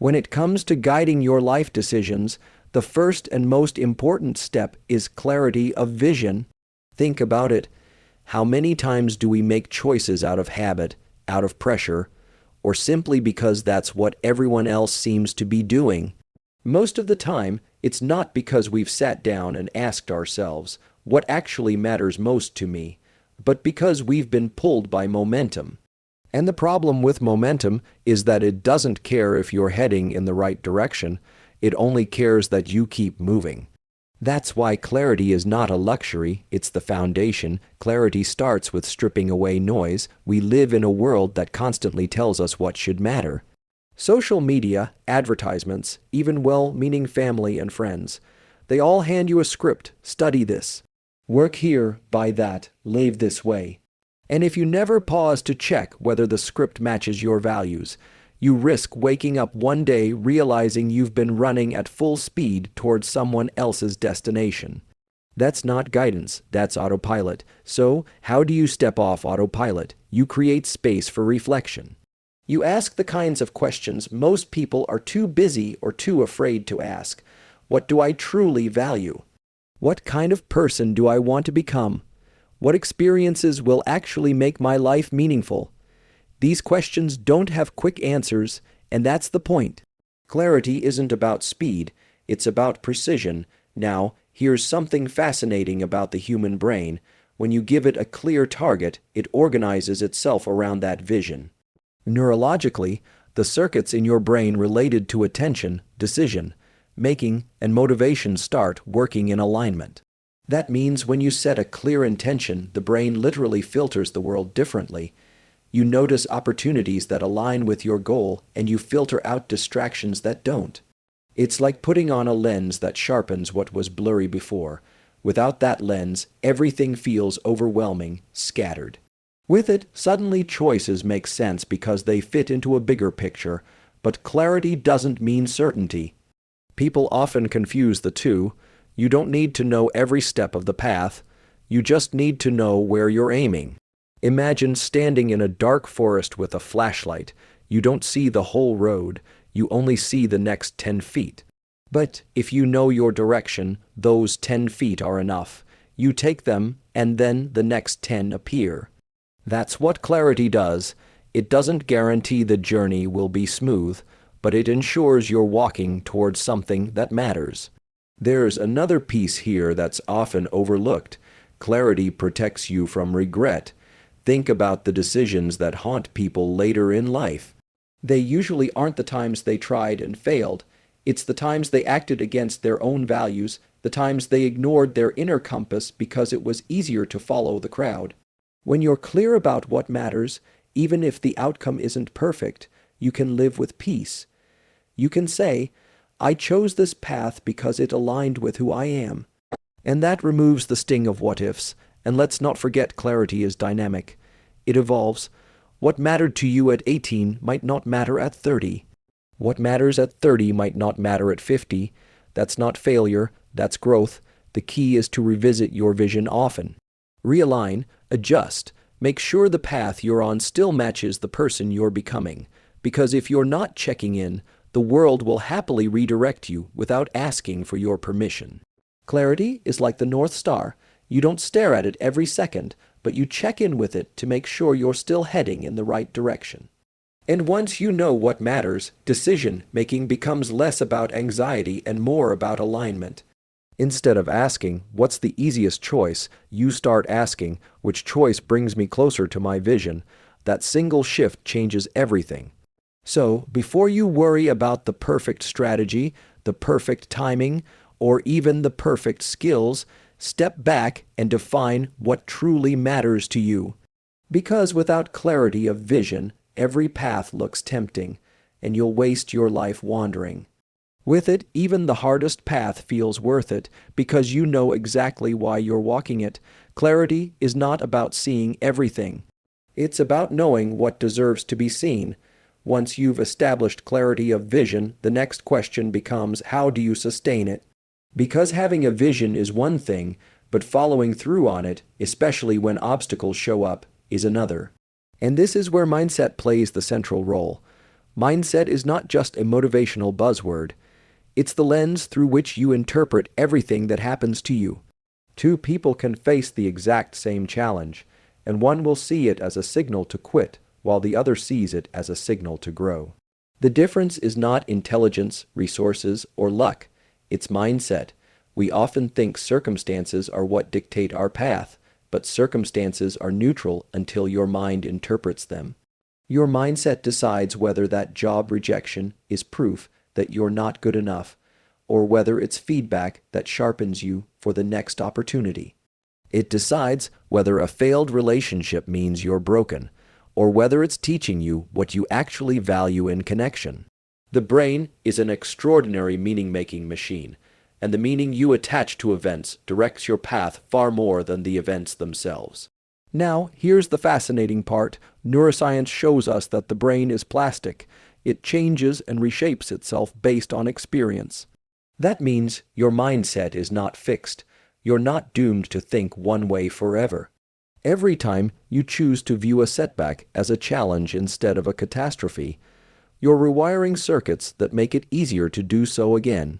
When it comes to guiding your life decisions, the first and most important step is clarity of vision. Think about it. How many times do we make choices out of habit, out of pressure, or simply because that's what everyone else seems to be doing? Most of the time, it's not because we've sat down and asked ourselves, what actually matters most to me, but because we've been pulled by momentum. And the problem with momentum is that it doesn't care if you're heading in the right direction, it only cares that you keep moving. That's why clarity is not a luxury, it's the foundation. Clarity starts with stripping away noise. We live in a world that constantly tells us what should matter. Social media, advertisements, even well-meaning family and friends, they all hand you a script. Study this. Work here, buy that, live this way. And if you never pause to check whether the script matches your values, you risk waking up one day realizing you've been running at full speed towards someone else's destination. That's not guidance, that's autopilot. So, how do you step off autopilot? You create space for reflection. You ask the kinds of questions most people are too busy or too afraid to ask. What do I truly value? What kind of person do I want to become? What experiences will actually make my life meaningful? These questions don't have quick answers, and that's the point. Clarity isn't about speed, it's about precision. Now, here's something fascinating about the human brain. When you give it a clear target, it organizes itself around that vision. Neurologically, the circuits in your brain related to attention, decision, making, and motivation start working in alignment. That means when you set a clear intention, the brain literally filters the world differently. You notice opportunities that align with your goal, and you filter out distractions that don't. It's like putting on a lens that sharpens what was blurry before. Without that lens, everything feels overwhelming, scattered. With it, suddenly choices make sense because they fit into a bigger picture, but clarity doesn't mean certainty. People often confuse the two. You don't need to know every step of the path, you just need to know where you're aiming. Imagine standing in a dark forest with a flashlight. You don't see the whole road, you only see the next 10 feet. But if you know your direction, those 10 feet are enough. You take them, and then the next 10 appear. That's what clarity does. It doesn't guarantee the journey will be smooth, but it ensures you're walking towards something that matters. There's another piece here that's often overlooked. Clarity protects you from regret. Think about the decisions that haunt people later in life. They usually aren't the times they tried and failed. It's the times they acted against their own values, the times they ignored their inner compass because it was easier to follow the crowd. When you're clear about what matters, even if the outcome isn't perfect, you can live with peace. You can say, I chose this path because it aligned with who I am. And that removes the sting of what-ifs. And let's not forget clarity is dynamic. It evolves. What mattered to you at 18 might not matter at 30. What matters at 30 might not matter at 50. That's not failure, that's growth. The key is to revisit your vision often. Realign, adjust, make sure the path you're on still matches the person you're becoming. Because if you're not checking in, the world will happily redirect you without asking for your permission. Clarity is like the North Star. You don't stare at it every second, but you check in with it to make sure you're still heading in the right direction. And once you know what matters, decision-making becomes less about anxiety and more about alignment. Instead of asking, what's the easiest choice, you start asking, which choice brings me closer to my vision? That single shift changes everything. So, before you worry about the perfect strategy, the perfect timing, or even the perfect skills, step back and define what truly matters to you. Because without clarity of vision, every path looks tempting, and you'll waste your life wandering. With it, even the hardest path feels worth it, because you know exactly why you're walking it. Clarity is not about seeing everything. It's about knowing what deserves to be seen. Once you've established clarity of vision, the next question becomes, how do you sustain it? Because having a vision is one thing, but following through on it, especially when obstacles show up, is another. And this is where mindset plays the central role. Mindset is not just a motivational buzzword. It's the lens through which you interpret everything that happens to you. Two people can face the exact same challenge, and one will see it as a signal to quit, while the other sees it as a signal to grow. The difference is not intelligence, resources, or luck. It's mindset. We often think circumstances are what dictate our path, but circumstances are neutral until your mind interprets them. Your mindset decides whether that job rejection is proof that you're not good enough, or whether it's feedback that sharpens you for the next opportunity. It decides whether a failed relationship means you're broken, or whether it's teaching you what you actually value in connection. The brain is an extraordinary meaning-making machine, and the meaning you attach to events directs your path far more than the events themselves. Now, here's the fascinating part. Neuroscience shows us that the brain is plastic. It changes and reshapes itself based on experience. That means your mindset is not fixed. You're not doomed to think one way forever. Every time you choose to view a setback as a challenge instead of a catastrophe, you're rewiring circuits that make it easier to do so again.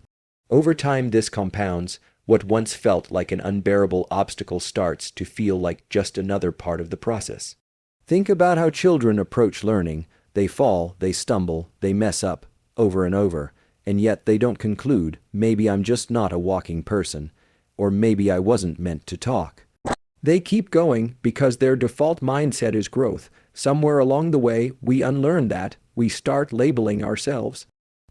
Over time, this compounds. What once felt like an unbearable obstacle starts to feel like just another part of the process. Think about how children approach learning. They fall, they stumble, they mess up, over and over, and yet they don't conclude, maybe I'm just not a walking person, or maybe I wasn't meant to talk. They keep going because their default mindset is growth. Somewhere along the way, we unlearn that. We start labeling ourselves.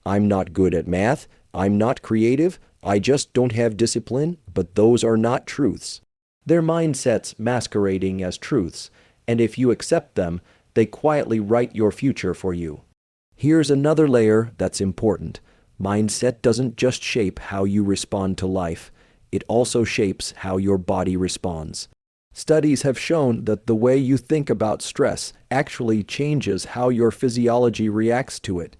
I'm not good at math. I'm not creative. I just don't have discipline. But those are not truths. They're mindsets masquerading as truths, and if you accept them, they quietly write your future for you. Here's another layer that's important. Mindset doesn't just shape how you respond to life. It also shapes how your body responds. Studies have shown that the way you think about stress actually changes how your physiology reacts to it.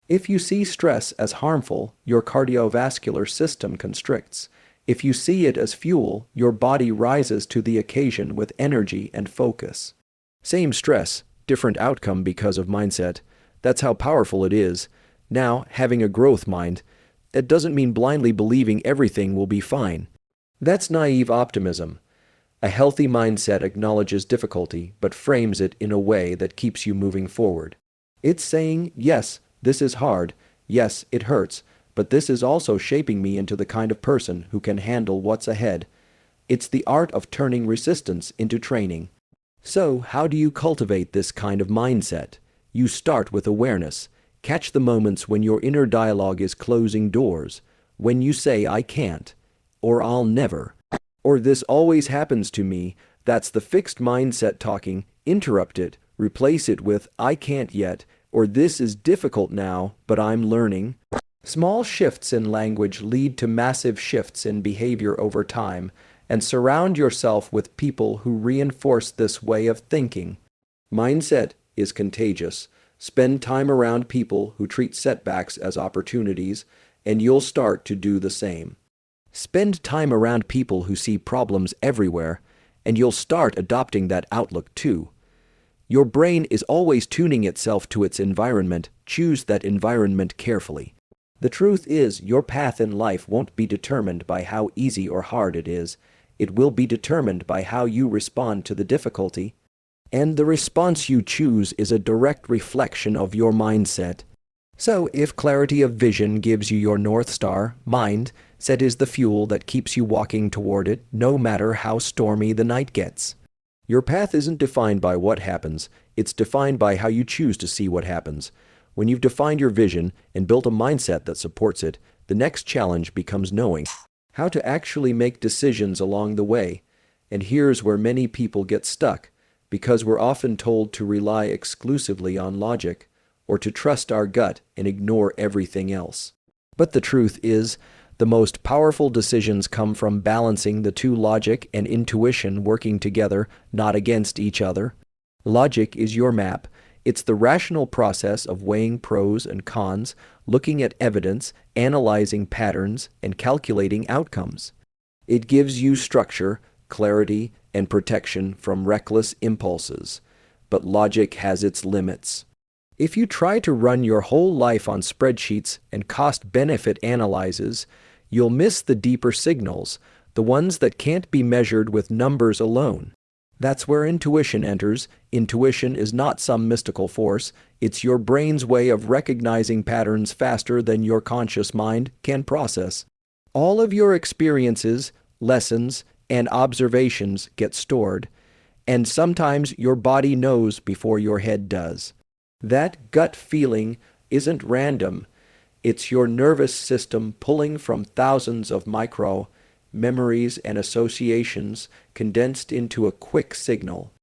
If you see stress as harmful, your cardiovascular system constricts. If you see it as fuel, your body rises to the occasion with energy and focus. Same stress, different outcome because of mindset. That's how powerful it is. Now, having a growth mind, it doesn't mean blindly believing everything will be fine. That's naive optimism. A healthy mindset acknowledges difficulty, but frames it in a way that keeps you moving forward. It's saying, yes, this is hard, yes, it hurts, but this is also shaping me into the kind of person who can handle what's ahead. It's the art of turning resistance into training. So, how do you cultivate this kind of mindset? You start with awareness. Catch the moments when your inner dialogue is closing doors, when you say, I can't, or I'll never, or this always happens to me. That's the fixed mindset talking. Interrupt it. Replace it with, I can't yet, or this is difficult now, but I'm learning. Small shifts in language lead to massive shifts in behavior over time, and surround yourself with people who reinforce this way of thinking. Mindset is contagious. Spend time around people who treat setbacks as opportunities, and you'll start to do the same. Spend time around people who see problems everywhere, and you'll start adopting that outlook too. Your brain is always tuning itself to its environment. Choose that environment carefully. The truth is, your path in life won't be determined by how easy or hard it is. It will be determined by how you respond to the difficulty. And the response you choose is a direct reflection of your mindset. So, if clarity of vision gives you your North Star, mindset is the fuel that keeps you walking toward it, no matter how stormy the night gets. Your path isn't defined by what happens, it's defined by how you choose to see what happens. When you've defined your vision and built a mindset that supports it, the next challenge becomes knowing how to actually make decisions along the way. And here's where many people get stuck, because we're often told to rely exclusively on logic, or to trust our gut and ignore everything else. But the truth is, the most powerful decisions come from balancing the two, logic and intuition working together, not against each other. Logic is your map. It's the rational process of weighing pros and cons, looking at evidence, analyzing patterns, and calculating outcomes. It gives you structure, clarity, and protection from reckless impulses. But logic has its limits. If you try to run your whole life on spreadsheets and cost-benefit analyses, you'll miss the deeper signals, the ones that can't be measured with numbers alone. That's where intuition enters. Intuition is not some mystical force. It's your brain's way of recognizing patterns faster than your conscious mind can process. All of your experiences, lessons, and observations get stored, and sometimes your body knows before your head does. That gut feeling isn't random. It's your nervous system pulling from thousands of micro memories and associations condensed into a quick signal.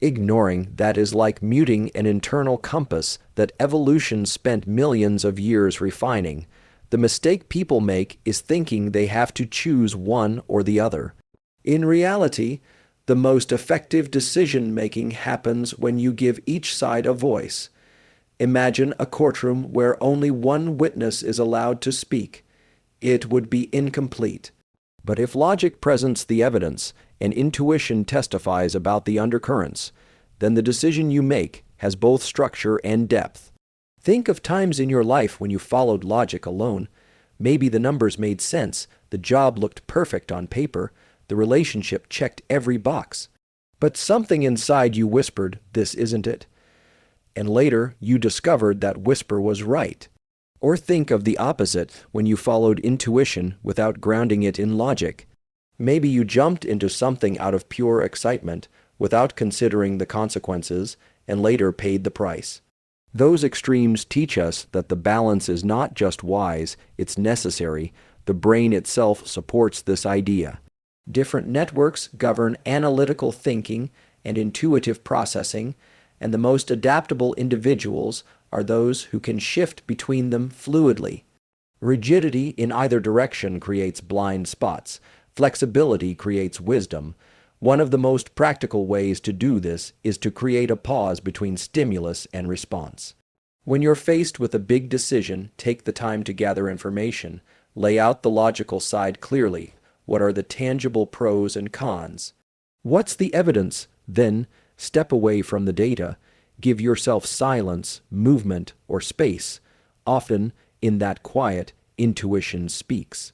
Ignoring that is like muting an internal compass that evolution spent millions of years refining. The mistake people make is thinking they have to choose one or the other. In reality, the most effective decision-making happens when you give each side a voice. Imagine a courtroom where only one witness is allowed to speak. It would be incomplete. But if logic presents the evidence and intuition testifies about the undercurrents, then the decision you make has both structure and depth. Think of times in your life when you followed logic alone. Maybe the numbers made sense, the job looked perfect on paper, the relationship checked every box. But something inside you whispered, "This isn't it." And later, you discovered that whisper was right. Or think of the opposite when you followed intuition without grounding it in logic. Maybe you jumped into something out of pure excitement without considering the consequences and later paid the price. Those extremes teach us that the balance is not just wise, it's necessary. The brain itself supports this idea. Different networks govern analytical thinking and intuitive processing, and the most adaptable individuals are those who can shift between them fluidly. Rigidity in either direction creates blind spots. Flexibility creates wisdom. One of the most practical ways to do this is to create a pause between stimulus and response. When you're faced with a big decision, take the time to gather information. Lay out the logical side clearly. What are the tangible pros and cons? What's the evidence? Then, step away from the data. Give yourself silence, movement, or space. Often, in that quiet, intuition speaks.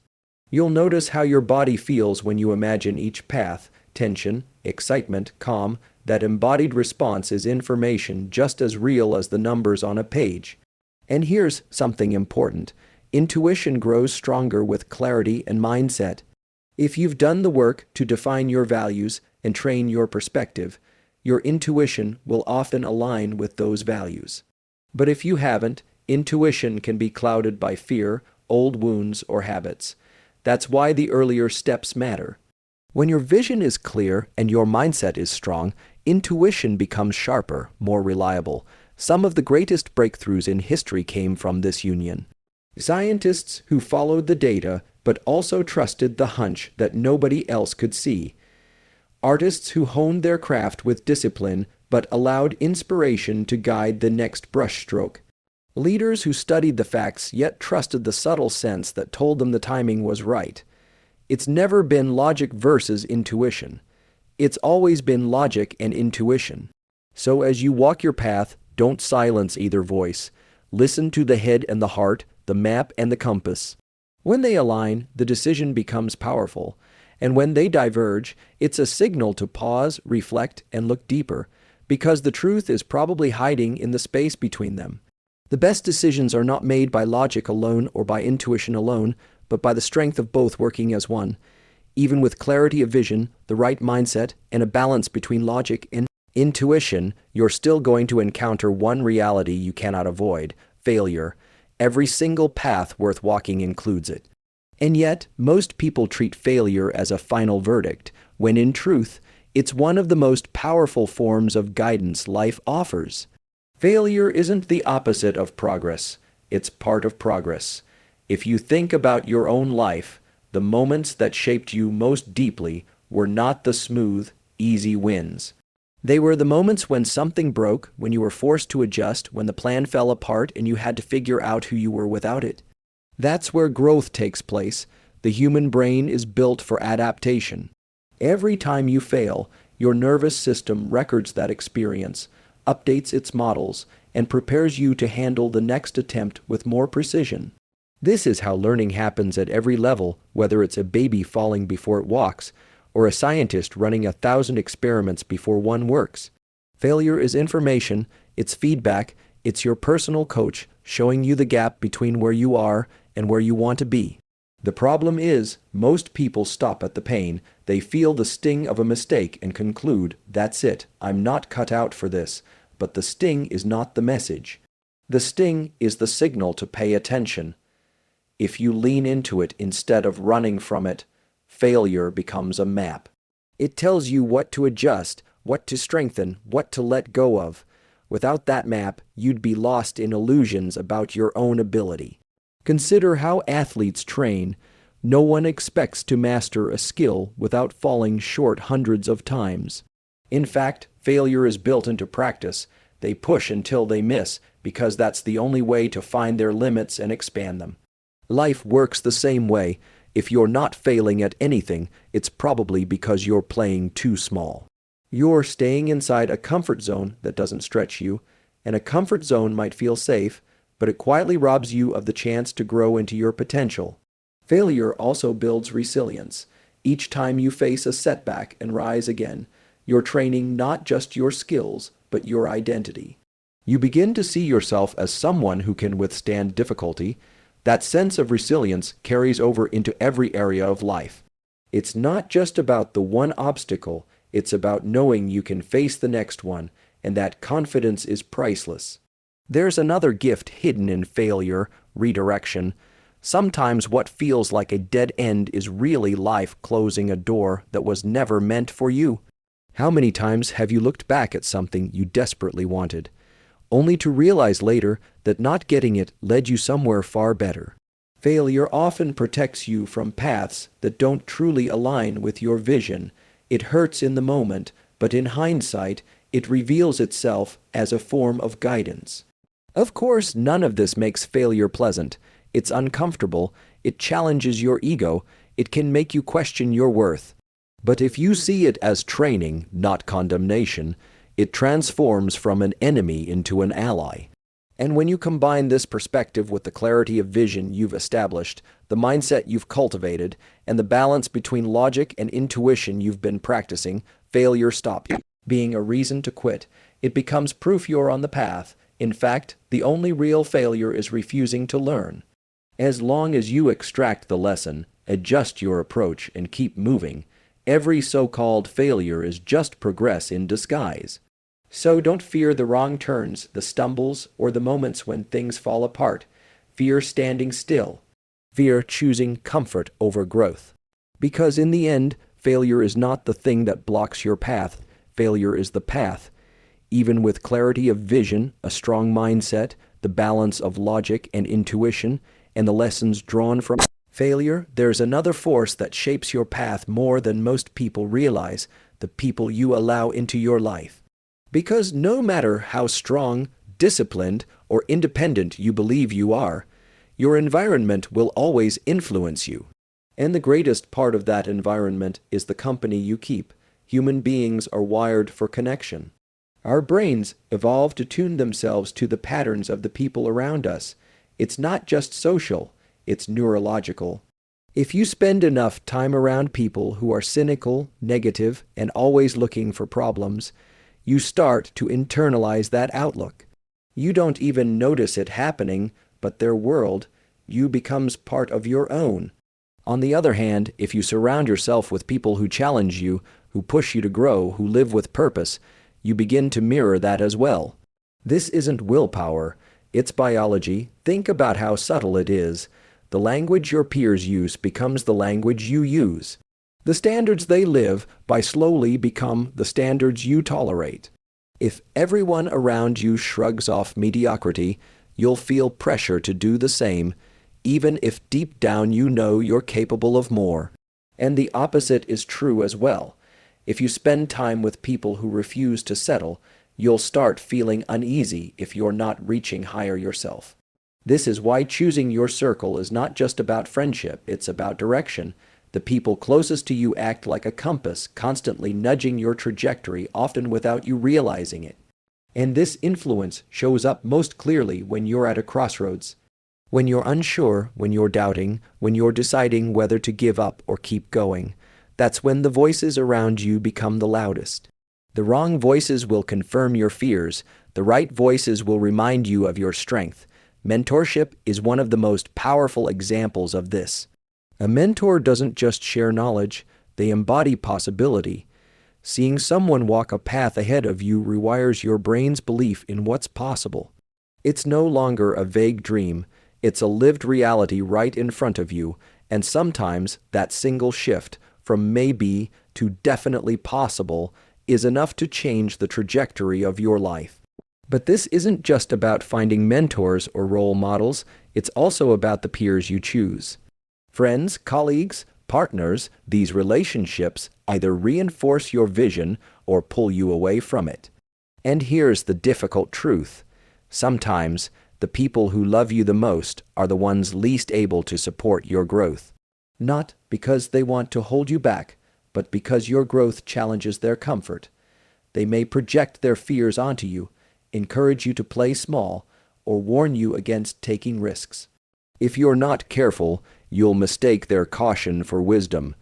You'll notice how your body feels when you imagine each path, tension, excitement, calm. That embodied response is information just as real as the numbers on a page. And here's something important. Intuition grows stronger with clarity and mindset. If you've done the work to define your values and train your perspective, your intuition will often align with those values. But if you haven't, intuition can be clouded by fear, old wounds, or habits. That's why the earlier steps matter. When your vision is clear and your mindset is strong, intuition becomes sharper, more reliable. Some of the greatest breakthroughs in history came from this union. Scientists who followed the data but also trusted the hunch that nobody else could see. Artists who honed their craft with discipline but allowed inspiration to guide the next brushstroke. Leaders who studied the facts yet trusted the subtle sense that told them the timing was right. It's never been logic versus intuition. It's always been logic and intuition. So as you walk your path, don't silence either voice. Listen to the head and the heart, the map and the compass. When they align, the decision becomes powerful. And when they diverge, it's a signal to pause, reflect, and look deeper, because the truth is probably hiding in the space between them. The best decisions are not made by logic alone or by intuition alone, but by the strength of both working as one. Even with clarity of vision, the right mindset, and a balance between logic and intuition, you're still going to encounter one reality you cannot avoid: failure. Every single path worth walking includes it. And yet, most people treat failure as a final verdict, when in truth, it's one of the most powerful forms of guidance life offers. Failure isn't the opposite of progress, it's part of progress. If you think about your own life, the moments that shaped you most deeply were not the smooth, easy wins. They were the moments when something broke, when you were forced to adjust, when the plan fell apart and you had to figure out who you were without it. That's where growth takes place. The human brain is built for adaptation. Every time you fail, your nervous system records that experience, updates its models, and prepares you to handle the next attempt with more precision. This is how learning happens at every level, whether it's a baby falling before it walks, or a scientist running 1,000 experiments before one works. Failure is information, it's feedback, it's your personal coach showing you the gap between where you are and where you want to be. The problem is, most people stop at the pain. They feel the sting of a mistake and conclude, that's it, I'm not cut out for this. But the sting is not the message. The sting is the signal to pay attention. If you lean into it instead of running from it, failure becomes a map. It tells you what to adjust, what to strengthen, what to let go of. Without that map, you'd be lost in illusions about your own ability. Consider how athletes train. No one expects to master a skill without falling short hundreds of times. In fact, failure is built into practice. They push until they miss, because that's the only way to find their limits and expand them. Life works the same way. If you're not failing at anything, it's probably because you're playing too small. You're staying inside a comfort zone that doesn't stretch you, and a comfort zone might feel safe, but it quietly robs you of the chance to grow into your potential. Failure also builds resilience. Each time you face a setback and rise again, you're training not just your skills, but your identity. You begin to see yourself as someone who can withstand difficulty. That sense of resilience carries over into every area of life. It's not just about the one obstacle, it's about knowing you can face the next one, and that confidence is priceless. There's another gift hidden in failure, redirection. Sometimes what feels like a dead end is really life closing a door that was never meant for you. How many times have you looked back at something you desperately wanted, only to realize later that not getting it led you somewhere far better? Failure often protects you from paths that don't truly align with your vision. It hurts in the moment, but in hindsight, it reveals itself as a form of guidance. Of course, none of this makes failure pleasant. It's uncomfortable, it challenges your ego, it can make you question your worth. But if you see it as training, not condemnation, it transforms from an enemy into an ally. And when you combine this perspective with the clarity of vision you've established, the mindset you've cultivated, and the balance between logic and intuition you've been practicing, failure stops being a reason to quit. It becomes proof you're on the path. In fact, the only real failure is refusing to learn. As long as you extract the lesson, adjust your approach, and keep moving, every so-called failure is just progress in disguise. So don't fear the wrong turns, the stumbles, or the moments when things fall apart. Fear standing still. Fear choosing comfort over growth. Because in the end, failure is not the thing that blocks your path. Failure is the path. Even with clarity of vision, a strong mindset, the balance of logic and intuition, and the lessons drawn from failure, there's another force that shapes your path more than most people realize, the people you allow into your life. Because no matter how strong, disciplined, or independent you believe you are, your environment will always influence you. And the greatest part of that environment is the company you keep. Human beings are wired for connection. Our brains evolved to tune themselves to the patterns of the people around us. It's not just social, it's neurological. If you spend enough time around people who are cynical, negative, and always looking for problems, you start to internalize that outlook. You don't even notice it happening, but their world, you becomes part of your own. On the other hand, if you surround yourself with people who challenge you, who push you to grow, who live with purpose, you begin to mirror that as well. This isn't willpower, it's biology. Think about how subtle it is. The language your peers use becomes the language you use. The standards they live by slowly become the standards you tolerate. If everyone around you shrugs off mediocrity, you'll feel pressure to do the same, even if deep down you know you're capable of more. And the opposite is true as well. If you spend time with people who refuse to settle, you'll start feeling uneasy if you're not reaching higher yourself. This is why choosing your circle is not just about friendship, it's about direction. The people closest to you act like a compass, constantly nudging your trajectory, often without you realizing it. And this influence shows up most clearly when you're at a crossroads. When you're unsure, when you're doubting, when you're deciding whether to give up or keep going. That's when the voices around you become the loudest. The wrong voices will confirm your fears. The right voices will remind you of your strength. Mentorship is one of the most powerful examples of this. A mentor doesn't just share knowledge, they embody possibility. Seeing someone walk a path ahead of you rewires your brain's belief in what's possible. It's no longer a vague dream, it's a lived reality right in front of you, and sometimes that single shift from maybe to definitely possible is enough to change the trajectory of your life. But this isn't just about finding mentors or role models, it's also about the peers you choose. Friends, colleagues, partners, these relationships either reinforce your vision or pull you away from it. And here's the difficult truth. Sometimes, the people who love you the most are the ones least able to support your growth. Not because they want to hold you back, but because your growth challenges their comfort. They may project their fears onto you, encourage you to play small, or warn you against taking risks. If you're not careful, you'll mistake their caution for wisdom.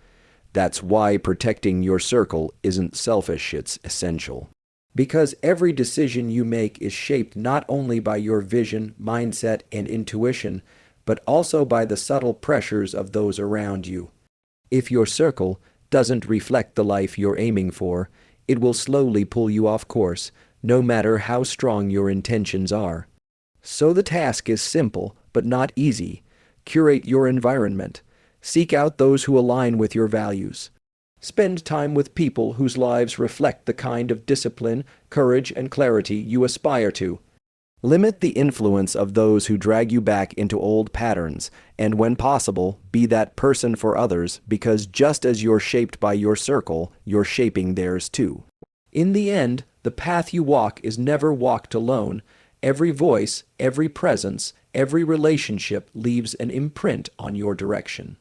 That's why protecting your circle isn't selfish, it's essential. Because every decision you make is shaped not only by your vision, mindset, and intuition, but also by the subtle pressures of those around you. If your circle doesn't reflect the life you're aiming for, it will slowly pull you off course, no matter how strong your intentions are. So the task is simple, but not easy. Curate your environment. Seek out those who align with your values. Spend time with people whose lives reflect the kind of discipline, courage, and clarity you aspire to. Limit the influence of those who drag you back into old patterns, and when possible, be that person for others, because just as you're shaped by your circle, you're shaping theirs too. In the end, the path you walk is never walked alone. Every voice, every presence, every relationship leaves an imprint on your direction.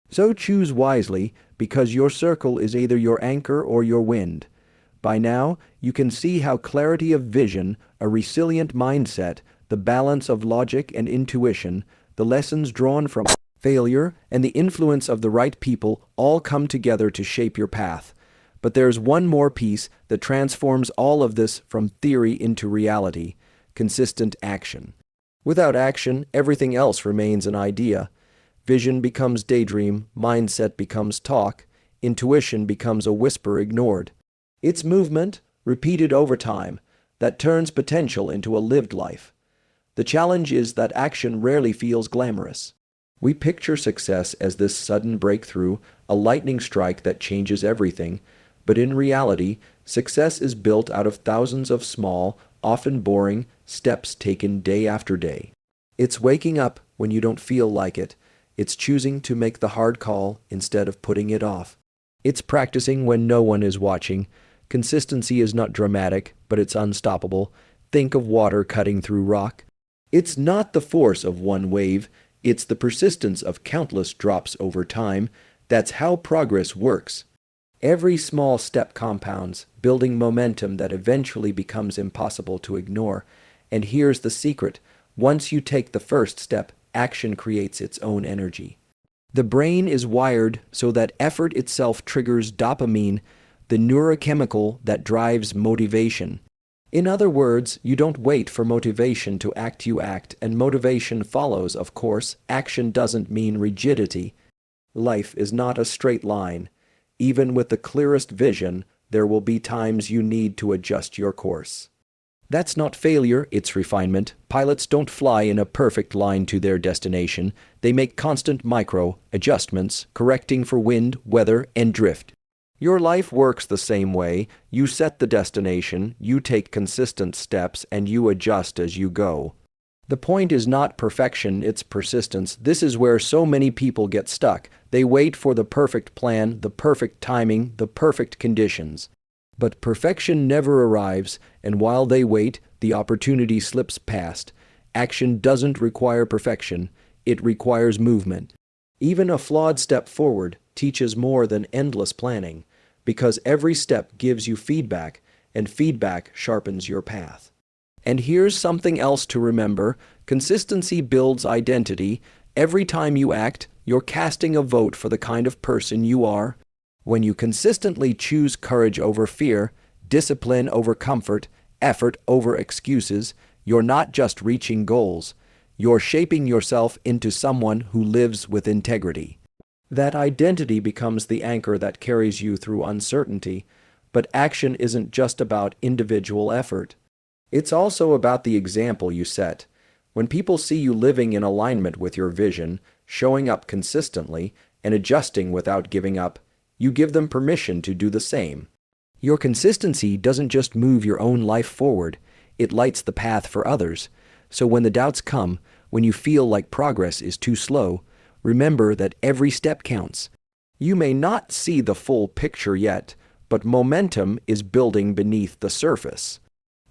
So choose wisely, because your circle is either your anchor or your wind. By now, you can see how clarity of vision, a resilient mindset, the balance of logic and intuition, the lessons drawn from failure, and the influence of the right people all come together to shape your path. But there's one more piece that transforms all of this from theory into reality: consistent action. Without action, everything else remains an idea. Vision becomes daydream, mindset becomes talk, intuition becomes a whisper ignored. It's movement, repeated over time, that turns potential into a lived life. The challenge is that action rarely feels glamorous. We picture success as this sudden breakthrough, a lightning strike that changes everything, but in reality, success is built out of thousands of small, often boring, steps taken day after day. It's waking up when you don't feel like it. It's choosing to make the hard call instead of putting it off. It's practicing when no one is watching. Consistency is not dramatic, but it's unstoppable. Think of water cutting through rock. It's not the force of one wave, it's the persistence of countless drops over time. That's how progress works. Every small step compounds, building momentum that eventually becomes impossible to ignore. And here's the secret: once you take the first step, action creates its own energy. The brain is wired so that effort itself triggers dopamine, the neurochemical that drives motivation. In other words, you don't wait for motivation to act, you act, and motivation follows, of course. Action doesn't mean rigidity. Life is not a straight line. Even with the clearest vision, there will be times you need to adjust your course. That's not failure, it's refinement. Pilots don't fly in a perfect line to their destination. They make constant micro-adjustments, correcting for wind, weather, and drift. Your life works the same way. You set the destination, you take consistent steps, and you adjust as you go. The point is not perfection, it's persistence. This is where so many people get stuck. They wait for the perfect plan, the perfect timing, the perfect conditions. But perfection never arrives, and while they wait, the opportunity slips past. Action doesn't require perfection, it requires movement. Even a flawed step forward teaches more than endless planning, because every step gives you feedback, and feedback sharpens your path. And here's something else to remember. Consistency builds identity. Every time you act, you're casting a vote for the kind of person you are. When you consistently choose courage over fear, discipline over comfort, effort over excuses, you're not just reaching goals. You're shaping yourself into someone who lives with integrity. That identity becomes the anchor that carries you through uncertainty. But action isn't just about individual effort. It's also about the example you set. When people see you living in alignment with your vision, showing up consistently, and adjusting without giving up, you give them permission to do the same. Your consistency doesn't just move your own life forward, it lights the path for others. So when the doubts come, when you feel like progress is too slow, remember that every step counts. You may not see the full picture yet, but momentum is building beneath the surface.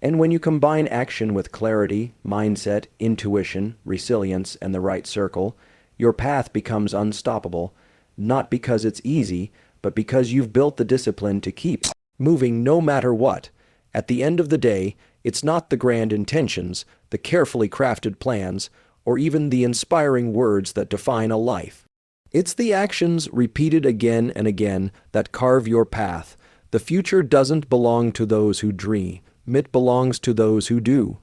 And when you combine action with clarity, mindset, intuition, resilience, and the right circle, your path becomes unstoppable, not because it's easy, but because you've built the discipline to keep moving no matter what. At the end of the day, it's not the grand intentions, the carefully crafted plans, or even the inspiring words that define a life. It's the actions repeated again and again that carve your path. The future doesn't belong to those who dream. It belongs to those who do.